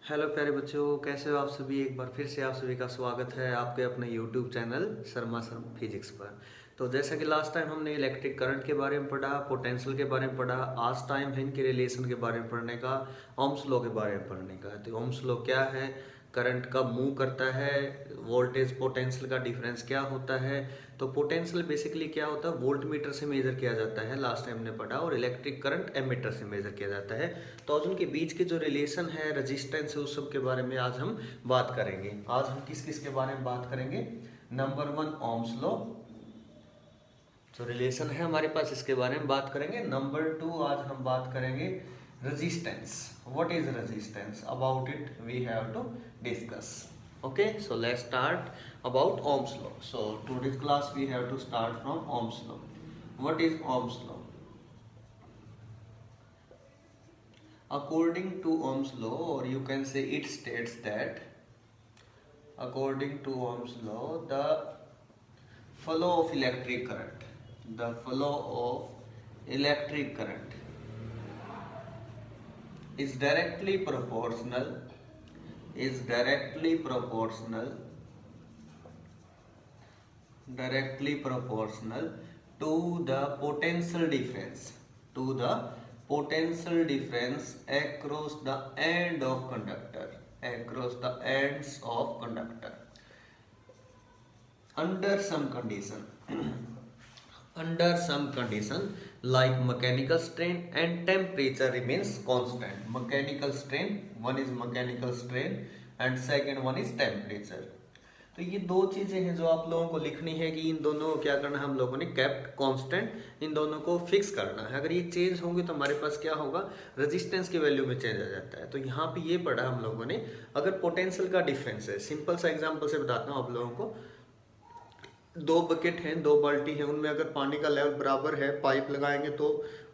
Hello प्यारे बच्चों, कैसे हो आप सभी। एक बार फिर से आप सभी का स्वागत है आपके अपने यूट्यूब चैनल शर्मा फिजिक्स पर। तो जैसा कि लास्ट टाइम हमने इलेक्ट्रिक करंट के बारे में पढ़ा, पोटेंशियल के बारे में पढ़ा, आज टाइम है इनके रिलेशन के बारे में पढ़ने का, ओम्स लॉ के बारे में पढ़ने का। तो ओम्स लॉ क्या है, करंट कब मूव करता है, वोल्टेज पोटेंशियल का डिफरेंस क्या होता है। तो पोटेंशियल बेसिकली क्या होता है, वोल्ट मीटर से मेजर किया जाता है, लास्ट टाइम हमने पढ़ा, और इलेक्ट्रिक करंट एमीटर से मेजर किया जाता है। तो आज उनके बीच के जो रिलेशन है, रेजिस्टेंस है, उस सब के बारे में आज हम बात करेंगे। आज हम किस किस के बारे में बात करेंगे। नंबर 1 ओम्स लॉ, जो रिलेशन है हमारे पास, इसके बारे में बात करेंगे। नंबर 2 आज हम बात करेंगे resistance. What is resistance? About it we have to discuss. Okay, so let's start about Ohm's law. So today's class we have to start from Ohm's law. What is Ohm's law? According to Ohm's law, or you can say it states that according to Ohm's law, the flow of electric current, the flow of electric current is directly proportional to the potential difference across the ends of conductor under some condition like mechanical strain and temperature remains constant. Mechanical strain, one is mechanical strain and second one is temperature. तो ये दो चीजें हैं जो आप लोगों को लिखनी है कि इन दोनों को क्या करना है, हम लोगों ने केप्ट कांस्टेंट, इन दोनों को फिक्स करना है। अगर ये चेंज होंगे तो हमारे पास क्या होगा, रेजिस्टेंस की वैल्यू में चेंज आ जाता है। तो यहाँ पे ये पढ़ा हम लोगों ने, अगर पोटेंशियल का डिफरेंस है, सिंपल सा एग्जांपल से बताता हूँ आप लोगों को। दो बकेट हैं, दो बाल्टी हैं, उनमें अगर पानी का लेवल बराबर है, पाइप लगाएंगे तो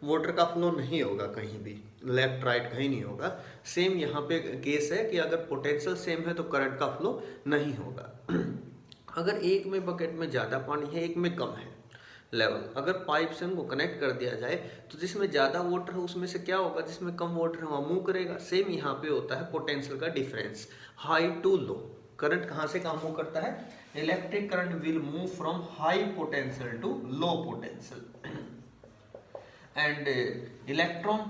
वाटर का फ्लो नहीं होगा, कहीं भी लेफ्ट राइट कहीं नहीं होगा। सेम यहाँ पे केस है कि अगर पोटेंशियल सेम है तो करंट का फ्लो नहीं होगा। अगर एक में बकेट में ज़्यादा पानी है, एक में कम है लेवल, अगर पाइप से उनको कनेक्ट कर दिया जाए तो जिसमें ज़्यादा वाटर है उसमें से क्या होगा, जिसमें कम वाटर है वहाँ मूव करेगा। सेम यहाँ पे होता है पोटेंशियल का difference, high to low. Current कहाँ से कहाँ मूव करता है, electric current will move from high potential to low potential, and electron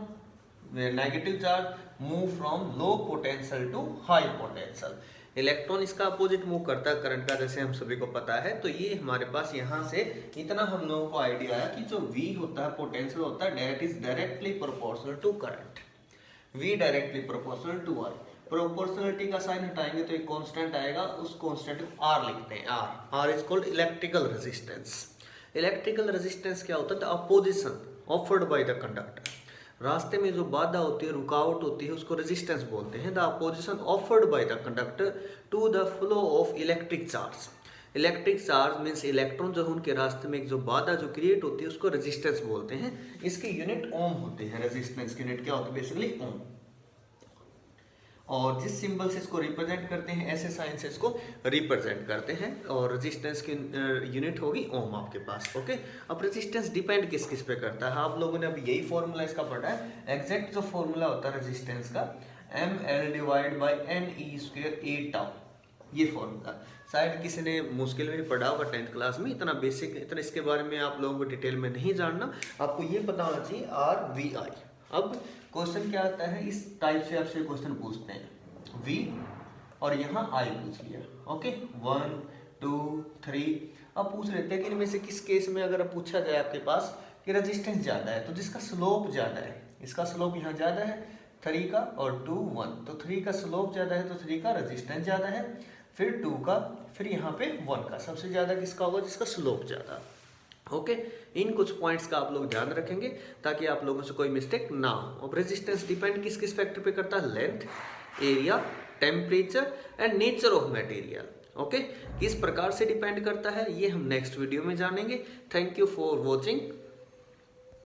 negative charge move from low potential to high potential. Electron इसका अपोजिट मूव करता है current का, जैसे हम सभी को पता है। तो ये हमारे पास यहाँ से इतना हम लोगों को आइडिया आया कि जो V होता है, पोटेंशियल होता है, that is directly proportional to current, V directly proportional to R। Proportionality का साइन हटाएंगे तो एक कांस्टेंट आएगा, उस कांस्टेंट को R लिखते हैं, R is called electrical resistance. Electrical resistance क्या होता है, the opposition offered by the conductor. रास्ते में जो बाधा होती है, रुकावट होती है, उसको रेजिस्टेंस बोलते हैं। The opposition offered by the conductor to the flow of electric charge. Electric charge means electron जो उनके रास्ते में एक जो बाधा जो क्रिएट होती है उसको रेजिस्टेंस बोलते हैं। इसकी यूनिट ओम होती है, रेजिस्टेंस की यूनिट क्या होती है, बेसिकली ओम। और जिस सिंबल से इसको रिप्रेजेंट करते हैं, ऐसे साइन से इसको रिप्रेजेंट करते हैं, और रेजिस्टेंस की यूनिट होगी ओम आपके पास। ओके, अब रेजिस्टेंस डिपेंड किस किस पे करता है, आप लोगों ने अभी यही फॉर्मूला इसका पढ़ा है। एग्जैक्ट जो फॉर्मूला होता है रेजिस्टेंस का, ml divide by NE² A tau, ये फॉर्मूला शायद किसी ने मुश्किल में पढ़ा होगा 10th क्लास में। इतना बेसिक, इतना इसके बारे में आप लोगों को डिटेल में नहीं जानना, आपको ये पता होना चाहिए RVI। अब क्वेश्चन क्या आता है, इस टाइप से आपसे क्वेश्चन पूछते हैं, V और यहाँ I पूछ लिया। ओके, 1 2 3। अब पूछ लेते हैं कि इनमें से किस केस में अगर पूछा जाए आपके पास कि रेजिस्टेंस ज़्यादा है, तो जिसका स्लोप ज़्यादा है, इसका स्लोप यहाँ ज़्यादा है 3 का, और 2 1, तो 3 का स्लोप ज़्यादा है तो 3 का रेजिस्टेंस ज़्यादा है, फिर 2 का, फिर यहाँ पे 1 का। सबसे ज़्यादा किसका होगा, जिसका स्लोप ज़्यादा। ओके, इन कुछ पॉइंट्स का आप लोग ध्यान रखेंगे ताकि आप लोगों से कोई मिस्टेक ना हो। अब रेजिस्टेंस डिपेंड किस किस फैक्टर पे करता है, length, area, temperature and nature of material. Okay, किस प्रकार से डिपेंड करता है ये हम नेक्स्ट वीडियो में जानेंगे। Thank you for watching.